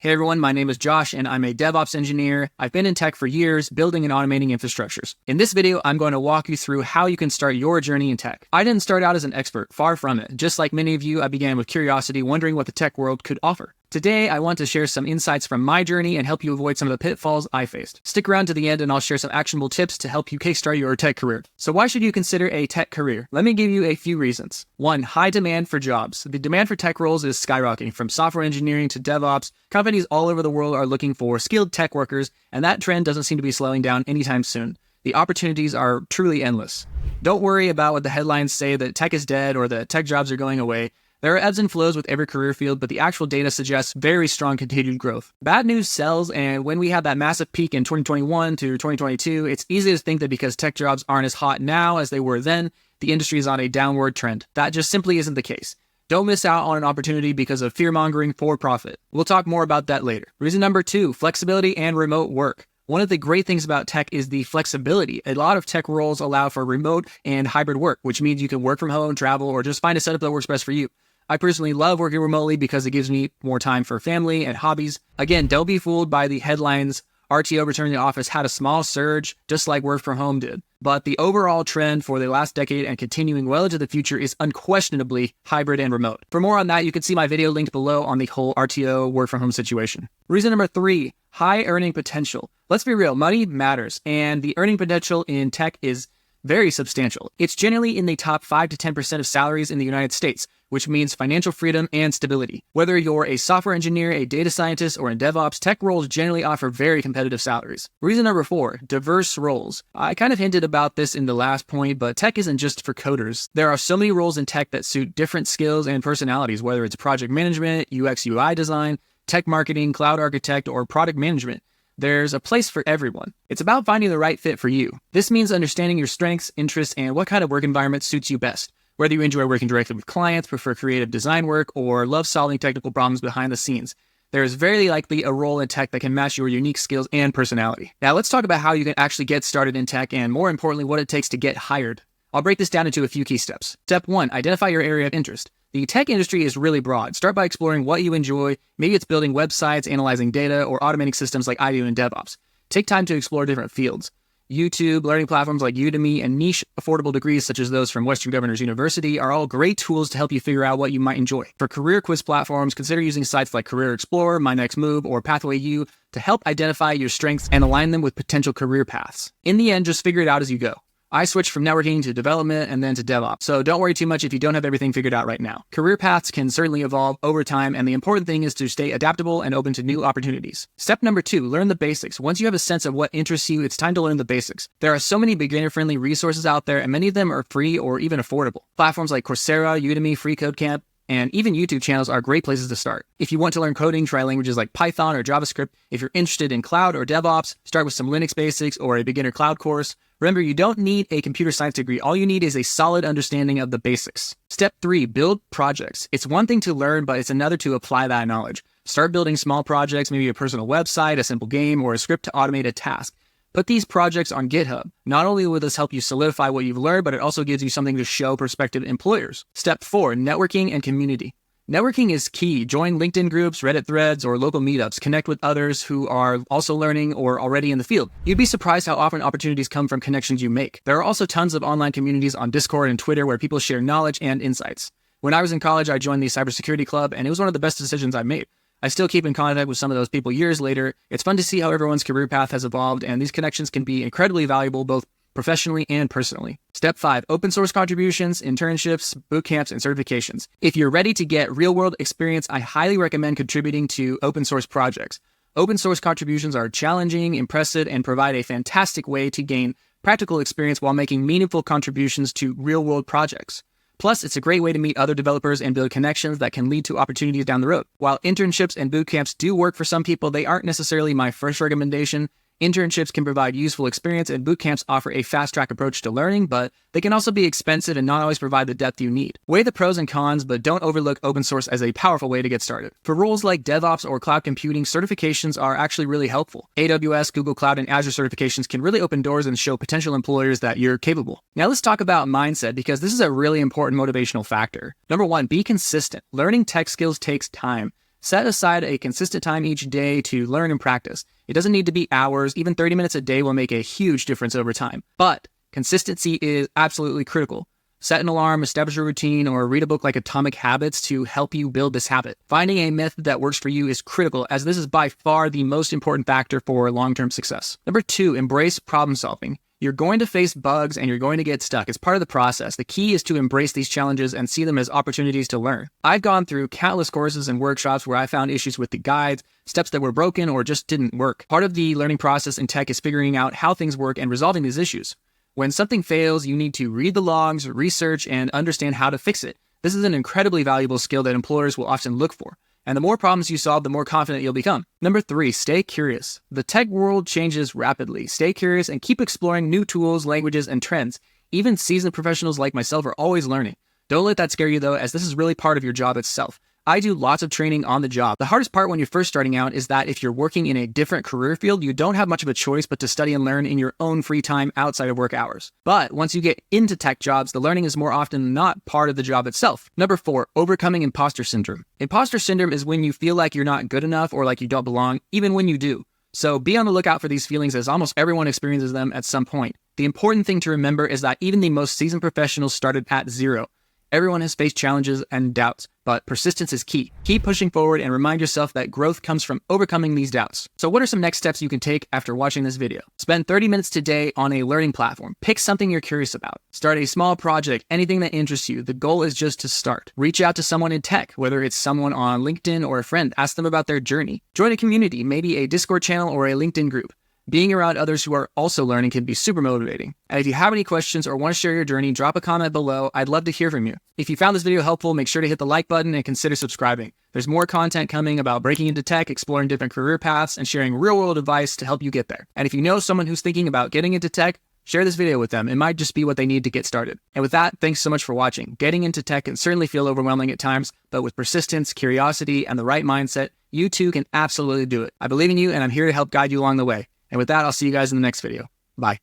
Hey everyone, my name is Josh and I'm a DevOps engineer. I've been in tech for years, building and automating infrastructures. In this video, I'm going to walk you through how you can start your journey in tech. I didn't start out as an expert, far from it. Just like many of you, I began with curiosity, wondering what the tech world could offer. Today, I want to share some insights from my journey and help you avoid some of the pitfalls I faced. Stick around to the end and I'll share some actionable tips to help you kickstart your tech career. So why should you consider a tech career? Let me give you a few reasons. 1. High demand for jobs. The demand for tech roles is skyrocketing. From software engineering to DevOps, companies all over the world are looking for skilled tech workers, and that trend doesn't seem to be slowing down anytime soon. The opportunities are truly endless. Don't worry about what the headlines say that tech is dead or that tech jobs are going away. There are ebbs and flows with every career field, but the actual data suggests very strong continued growth. Bad news sells, and when we had that massive peak in 2021 to 2022, it's easy to think that because tech jobs aren't as hot now as they were then, the industry is on a downward trend. That just simply isn't the case. Don't miss out on an opportunity because of fear-mongering for profit. We'll talk more about that later. Reason number 2, flexibility and remote work. One of the great things about tech is the flexibility. A lot of tech roles allow for remote and hybrid work, which means you can work from home, travel, or just find a setup that works best for you. I personally love working remotely because it gives me more time for family and hobbies. Again, don't be fooled by the headlines. RTO returning to the office had a small surge, just like work from home did. But the overall trend for the last decade and continuing well into the future is unquestionably hybrid and remote. For more on that, you can see my video linked below on the whole RTO work from home situation. Reason number 3, high earning potential. Let's be real, money matters, and the earning potential in tech is very substantial. It's generally in the top 5 to 10% of salaries in the United States, which means financial freedom and stability. Whether you're a software engineer, a data scientist, or in DevOps, tech roles generally offer very competitive salaries. Reason number 4, diverse roles. I kind of hinted about this in the last point, but tech isn't just for coders. There are so many roles in tech that suit different skills and personalities, whether it's project management, UX UI design, tech marketing, cloud architect, or product management. There's a place for everyone. It's about finding the right fit for you. This means understanding your strengths, interests, and what kind of work environment suits you best. Whether you enjoy working directly with clients, prefer creative design work, or love solving technical problems behind the scenes, there is very likely a role in tech that can match your unique skills and personality. Now let's talk about how you can actually get started in tech and, more importantly, what it takes to get hired. I'll break this down into a few key steps. Step 1, identify your area of interest. The tech industry is really broad. Start by exploring what you enjoy. Maybe it's building websites, analyzing data, or automating systems like I do in DevOps. Take time to explore different fields. YouTube, learning platforms like Udemy, and niche affordable degrees such as those from Western Governors University are all great tools to help you figure out what you might enjoy. For career quiz platforms, consider using sites like Career Explorer, My Next Move, or Pathway U to help identify your strengths and align them with potential career paths. In the end, just figure it out as you go. I switched from networking to development and then to DevOps, so don't worry too much if you don't have everything figured out right now. Career paths can certainly evolve over time, and the important thing is to stay adaptable and open to new opportunities. Step number 2, learn the basics. Once you have a sense of what interests you, it's time to learn the basics. There are so many beginner-friendly resources out there, and many of them are free or even affordable. Platforms like Coursera, Udemy, FreeCodeCamp, and even YouTube channels are great places to start. If you want to learn coding, try languages like Python or JavaScript. If you're interested in cloud or DevOps, start with some Linux basics or a beginner cloud course. Remember, you don't need a computer science degree. All you need is a solid understanding of the basics. Step 3, build projects. It's one thing to learn, but it's another to apply that knowledge. Start building small projects, maybe a personal website, a simple game, or a script to automate a task. Put these projects on GitHub. Not only will this help you solidify what you've learned, but it also gives you something to show prospective employers. Step 4, networking and community. Networking is key. Join LinkedIn groups, Reddit threads, or local meetups. Connect with others who are also learning or already in the field. You'd be surprised how often opportunities come from connections you make. There are also tons of online communities on Discord and Twitter where people share knowledge and insights. When I was in college, I joined the cybersecurity club, and it was one of the best decisions I made. I still keep in contact with some of those people years later. It's fun to see how everyone's career path has evolved, and these connections can be incredibly valuable both professionally and personally. Step 5, open source contributions, internships, boot camps, and certifications. If you're ready to get real-world experience, I highly recommend contributing to open source projects. Open source contributions are challenging, impressive, and provide a fantastic way to gain practical experience while making meaningful contributions to real-world projects. Plus, it's a great way to meet other developers and build connections that can lead to opportunities down the road. While internships and boot camps do work for some people, they aren't necessarily my first recommendation. Internships can provide useful experience, and boot camps offer a fast-track approach to learning, but they can also be expensive and not always provide the depth you need. Weigh the pros and cons, but don't overlook open source as a powerful way to get started. For roles like DevOps or cloud computing, certifications are actually really helpful. AWS, Google Cloud, and Azure certifications can really open doors and show potential employers that you're capable. Now let's talk about mindset, because this is a really important motivational factor. Number 1, be consistent. Learning tech skills takes time. Set aside a consistent time each day to learn and practice. It doesn't need to be hours, even 30 minutes a day will make a huge difference over time. But consistency is absolutely critical. Set an alarm, establish a routine, or read a book like Atomic Habits to help you build this habit. Finding a method that works for you is critical, as this is by far the most important factor for long-term success. Number 2, embrace problem solving. You're going to face bugs and you're going to get stuck. It's part of the process. The key is to embrace these challenges and see them as opportunities to learn. I've gone through countless courses and workshops where I found issues with the guides, steps that were broken or just didn't work. Part of the learning process in tech is figuring out how things work and resolving these issues. When something fails, you need to read the logs, research, and understand how to fix it. This is an incredibly valuable skill that employers will often look for. And the more problems you solve, the more confident you'll become. Number 3, stay curious. The tech world changes rapidly. Stay curious and keep exploring new tools, languages, and trends. Even seasoned professionals like myself are always learning. Don't let that scare you though, as this is really part of your job itself. I do lots of training on the job. The hardest part when you're first starting out is that if you're working in a different career field, you don't have much of a choice but to study and learn in your own free time outside of work hours. But once you get into tech jobs, the learning is more often than not part of the job itself. Number 4, overcoming imposter syndrome. Imposter syndrome is when you feel like you're not good enough or like you don't belong, even when you do. So be on the lookout for these feelings, as almost everyone experiences them at some point. The important thing to remember is that even the most seasoned professionals started at zero. Everyone has faced challenges and doubts, but persistence is key. Keep pushing forward and remind yourself that growth comes from overcoming these doubts. So what are some next steps you can take after watching this video? Spend 30 minutes today on a learning platform. Pick something you're curious about. Start a small project, anything that interests you. The goal is just to start. Reach out to someone in tech, whether it's someone on LinkedIn or a friend. Ask them about their journey. Join a community, maybe a Discord channel or a LinkedIn group. Being around others who are also learning can be super motivating. And if you have any questions or want to share your journey, drop a comment below. I'd love to hear from you. If you found this video helpful, make sure to hit the like button and consider subscribing. There's more content coming about breaking into tech, exploring different career paths, and sharing real-world advice to help you get there. And if you know someone who's thinking about getting into tech, share this video with them. It might just be what they need to get started. And with that, thanks so much for watching. Getting into tech can certainly feel overwhelming at times, but with persistence, curiosity, and the right mindset, you too can absolutely do it. I believe in you, and I'm here to help guide you along the way. And with that, I'll see you guys in the next video. Bye.